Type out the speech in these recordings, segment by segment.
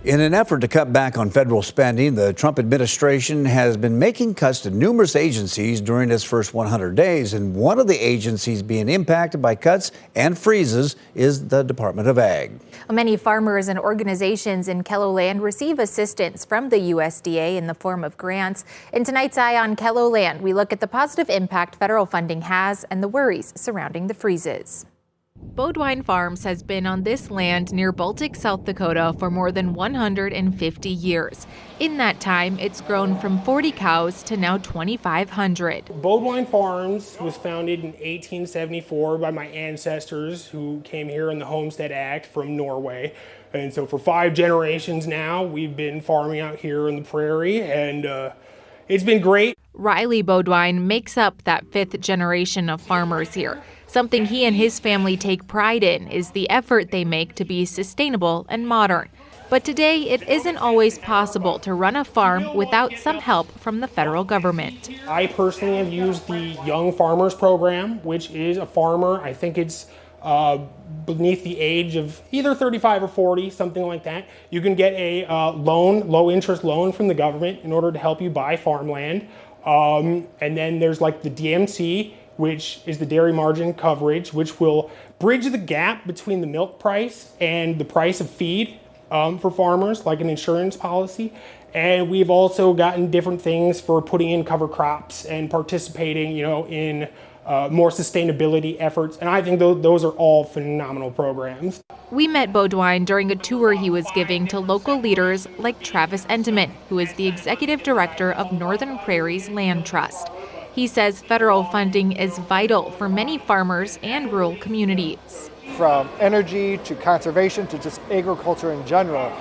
In an effort to cut back on federal spending, the Trump administration has been making cuts to numerous agencies during its first 100 days. And one of the agencies being impacted by cuts and freezes is the Department of Ag. Many farmers and organizations in KELOLAND receive assistance from the USDA in the form of grants. In tonight's Eye on KELOLAND, we look at the positive impact federal funding has and the worries surrounding the freezes. Bodwine Farms has been on this land near Baltic, South Dakota for more than 150 years. In that time, it's grown from 40 cows to now 2,500. Bodwine Farms was founded in 1874 by my ancestors who came here in the Homestead Act from Norway. And so for 5 generations now, we've been farming out here in the prairie, and it's been great. Riley Bodwine makes up that 5th generation of farmers here. Something he and his family take pride in is the effort they make to be sustainable and modern. But today, it isn't always possible to run a farm without some help from the federal government. I personally have used the Young Farmers Program, which is a farmer, I think it's beneath the age of either 35 or 40, something like that. You can get a low interest loan from the government in order to help you buy farmland. And then there's like the DMC, which is the dairy margin coverage, which will bridge the gap between the milk price and the price of feed for farmers, like an insurance policy. And we've also gotten different things for putting in cover crops and participating, in more sustainability efforts. And I think those are all phenomenal programs. We met Bodwine during a tour he was giving to local leaders like Travis Entenmann, who is the executive director of Northern Prairie's Land Trust. He says federal funding is vital for many farmers and rural communities. From energy to conservation to just agriculture in general,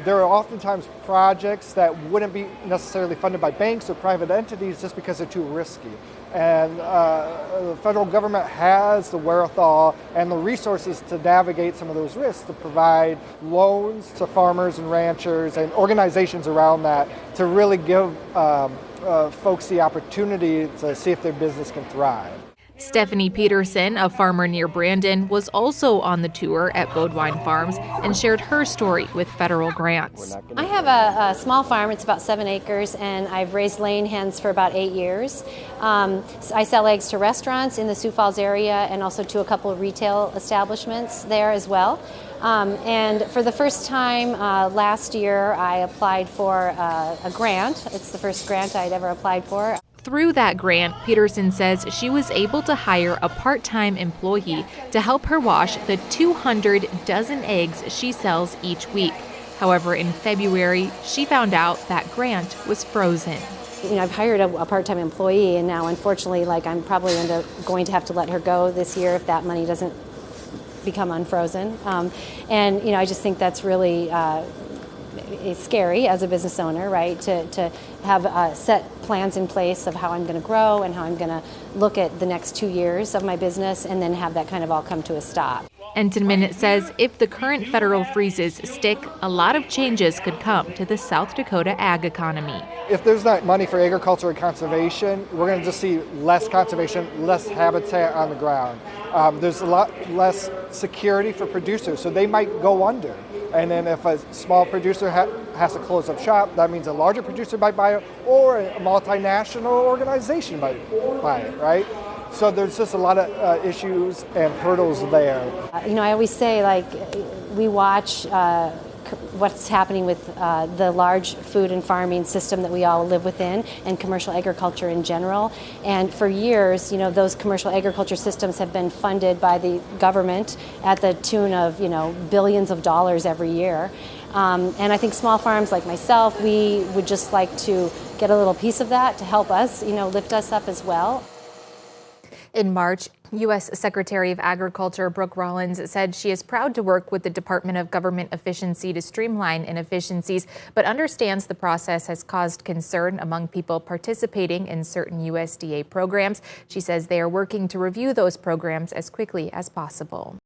there are oftentimes projects that wouldn't be necessarily funded by banks or private entities just because they're too risky. And the federal government has the wherewithal and the resources to navigate some of those risks, to provide loans to farmers and ranchers and organizations around that to really give folks the opportunity to see if their business can thrive. Stephanie Peterson, a farmer near Brandon, was also on the tour at Bodwine Farms and shared her story with federal grants. I have a small farm, it's about 7 acres, and I've raised laying hens for about 8 years. I sell eggs to restaurants in the Sioux Falls area and also to a couple of retail establishments there as well. And for the first time last year, I applied for a grant. It's the first grant I'd ever applied for. Through that grant, Peterson says she was able to hire a part-time employee to help her wash the 200 dozen eggs she sells each week. However, in February, she found out that grant was frozen. I've hired a part-time employee, and now unfortunately, I'm probably going to have to let her go this year if that money doesn't become unfrozen. And I just think that's really it's scary as a business owner, right? To have set plans in place of how I'm going to grow and how I'm going to look at the next 2 years of my business and then have that kind of all come to a stop. Entenmann says if the current federal freezes stick, a lot of changes could come to the South Dakota ag economy. If there's not money for agriculture and conservation, we're going to just see less conservation, less habitat on the ground. There's a lot less security for producers, so they might go under. And then if a small producer has to close up shop, that means a larger producer might buy it, or a multinational organization might buy it, right? So there's just a lot of issues and hurdles there. I always say, we watch what's happening with the large food and farming system that we all live within and commercial agriculture in general. And for years, those commercial agriculture systems have been funded by the government at the tune of, billions of dollars every year. And I think small farms like myself, we would just like to get a little piece of that to help us, lift us up as well. In March, U.S. Secretary of Agriculture Brooke Rollins said she is proud to work with the Department of Government Efficiency to streamline inefficiencies, but understands the process has caused concern among people participating in certain USDA programs. She says they are working to review those programs as quickly as possible.